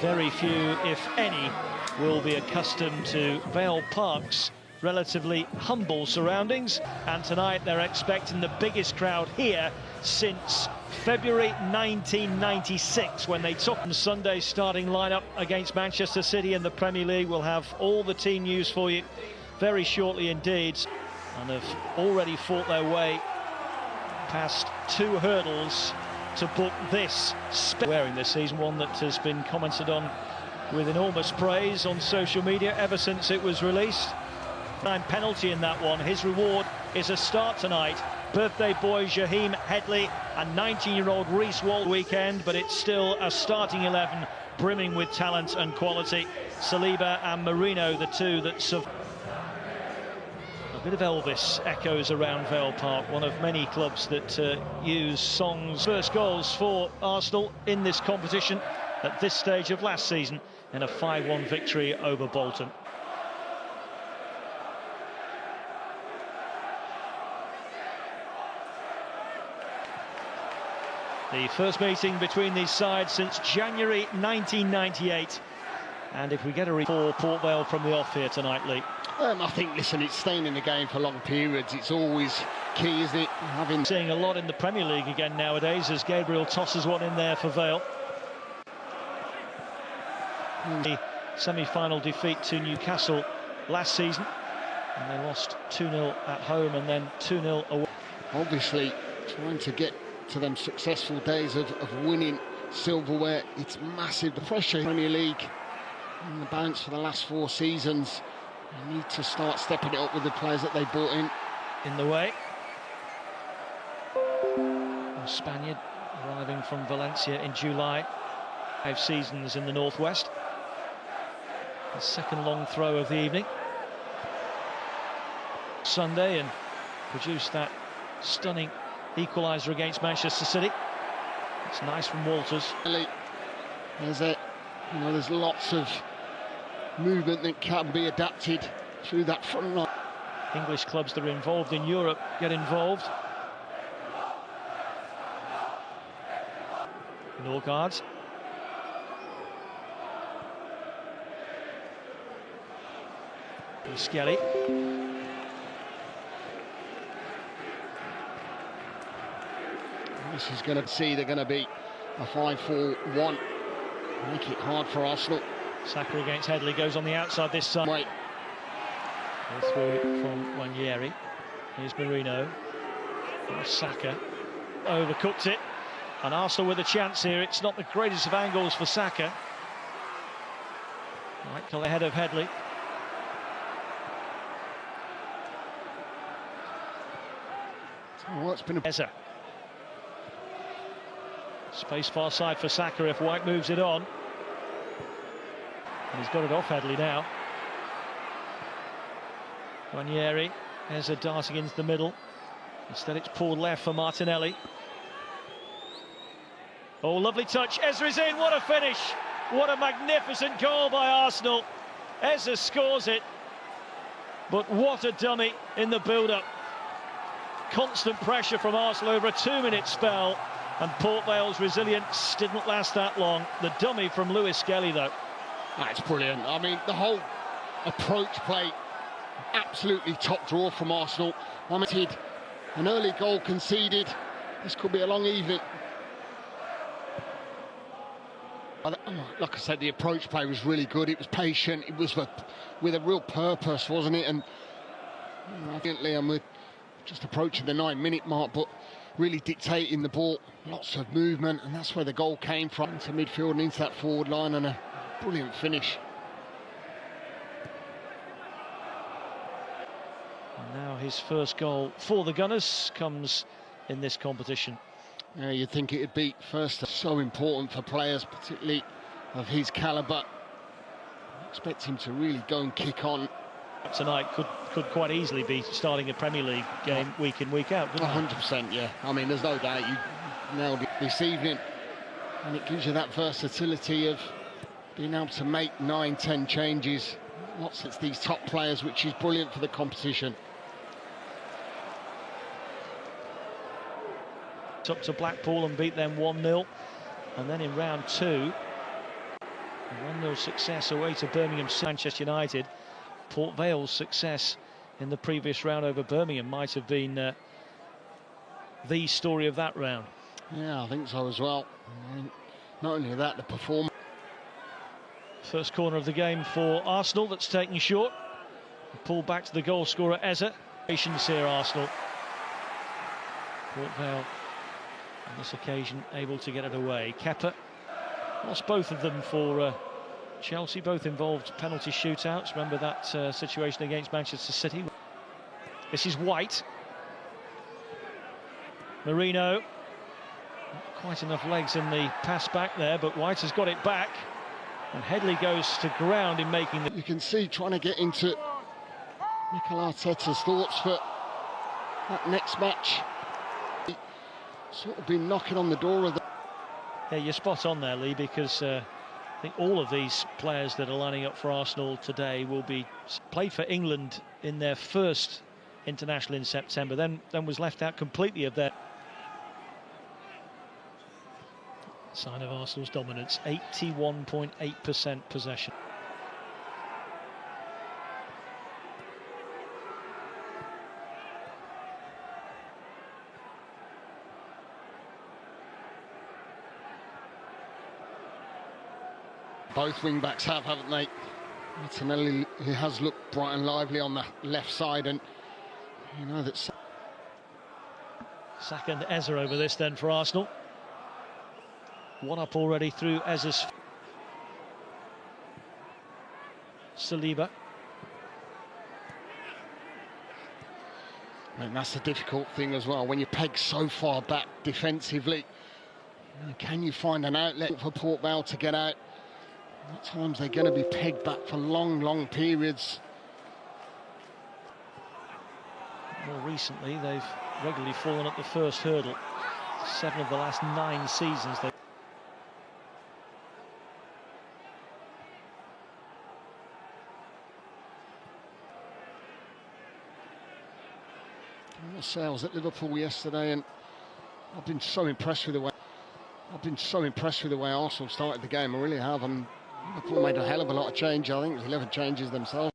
Very few, if any, will be accustomed to Vale Park's relatively humble surroundings, and tonight they're expecting the biggest crowd here since February 1996, when they took Sunday's starting lineup against Manchester City in the Premier League. We'll have all the team news for you very shortly indeed, and have already fought their way past 2 hurdles to book this wearing this season, one that has been commented on with enormous praise on social media ever since it was released. Penalty in that one. His reward is a start tonight. Birthday boy Jaheim Headley and 19-year-old Reece Wald weekend, but it's still a starting 11 brimming with talent and quality. Saliba and Marino, the two that survived. A bit of Elvis echoes around Vale Park, one of many clubs that use songs. First goals for Arsenal in this competition at this stage of last season in a 5-1 victory over Bolton. The first meeting between these sides since January 1998. And if we get a for Port Vale from the off here tonight, Lee? I think, listen, it's staying in the game for long periods. It's always key, isn't it? Seeing a lot in the Premier League again nowadays as Gabriel tosses one in there for Vale. The semi-final defeat to Newcastle last season, and they lost 2-0 at home and then 2-0 away. Obviously, trying to get to them successful days of winning silverware, it's massive. The pressure in the Premier League and the balance for the last 4 seasons. They need to start stepping it up with the players that they brought in. In the way. A Spaniard arriving from Valencia in July. 5 seasons in the northwest. The second long throw of the evening. Sunday, and produced that stunning equaliser against Manchester City. It's nice from Walters. There's lots of movement that can be adapted through that front line. English clubs that are involved in Europe get involved. Norgard. Skelly. This is going to see they're going to be a 5-4-1. Make it hard for Arsenal. Saka against Headley, goes on the outside this time. Wait. Through from Wanyeri. Here's Marino. Saka overcooked it, and Arsenal with a chance here. It's not the greatest of angles for Saka. Right ahead of Headley. Oh, it's been a Eza. Space far side for Saka if White moves it on. And he's got it off Headley now. Wanyeri, Eza darting into the middle. Instead it's pulled left for Martinelli. Oh, lovely touch. Eza is in. What a finish. What a magnificent goal by Arsenal. Eza scores it. But what a dummy in the build-up. Constant pressure from Arsenal over a 2-minute spell. And Port Vale's resilience didn't last that long. The dummy from Lewis Skelly, though. That's brilliant. I mean, the whole approach play, absolutely top draw from Arsenal. An early goal conceded. This could be a long evening. Like I said, the approach play was really good. It was patient. It was with a real purpose, wasn't it? And I think Liam, we're just approaching the 9-minute mark, but really dictating the ball. Lots of movement, and that's where the goal came from. Into midfield and into that forward line, and a brilliant finish. And now his first goal for the Gunners comes in this competition. Yeah, you'd think it'd be first. So important for players, particularly of his calibre. Expect him to really go and kick on. Tonight could quite easily be starting a Premier League game week in, week out, doesn't it? 100%, yeah. I mean, there's no doubt you nailed it this evening. And it gives you that versatility of being able to make 9-10 changes. Lots of these top players, which is brilliant for the competition. Up to Blackpool and beat them 1-0. And then in round 2, 1-0 success away to Birmingham. Manchester United. Port Vale's success in the previous round over Birmingham might have been the story of that round. Yeah, I think so as well. Not only that, the performance. First corner of the game for Arsenal that's taken short. Pulled back to the goal scorer Eze. Patience here, Arsenal. Port Vale on this occasion able to get it away. Kepa lost both of them for Chelsea, both involved penalty shootouts. Remember that situation against Manchester City. This is White. Marino. Not quite enough legs in the pass back there, but White has got it back. And Headley goes to ground in making the... You can see trying to get into Mikel Arteta's thoughts for that next match. He sort of been knocking on the door of the... Yeah, you're spot on there, Lee, because I think all of these players that are lining up for Arsenal today will be played for England in their first international in September, then was left out completely of their... Sign of Arsenal's dominance, 81.8% possession. Both wing-backs haven't they? Martinelli, he has looked bright and lively on the left side, and you know that... Saka and Eze over this then for Arsenal. One up already through Eze's. Saliba. And that's the difficult thing as well, when you peg so far back defensively. Can you find an outlet for Port Vale to get out? At times they're going to be pegged back for long periods. More recently, they've regularly fallen at the first hurdle. 7 of the last 9 seasons. I was at Liverpool yesterday, and I've been so impressed with the way Arsenal started the game. I really have. And Liverpool made a hell of a lot of change. I think it was 11 changes themselves.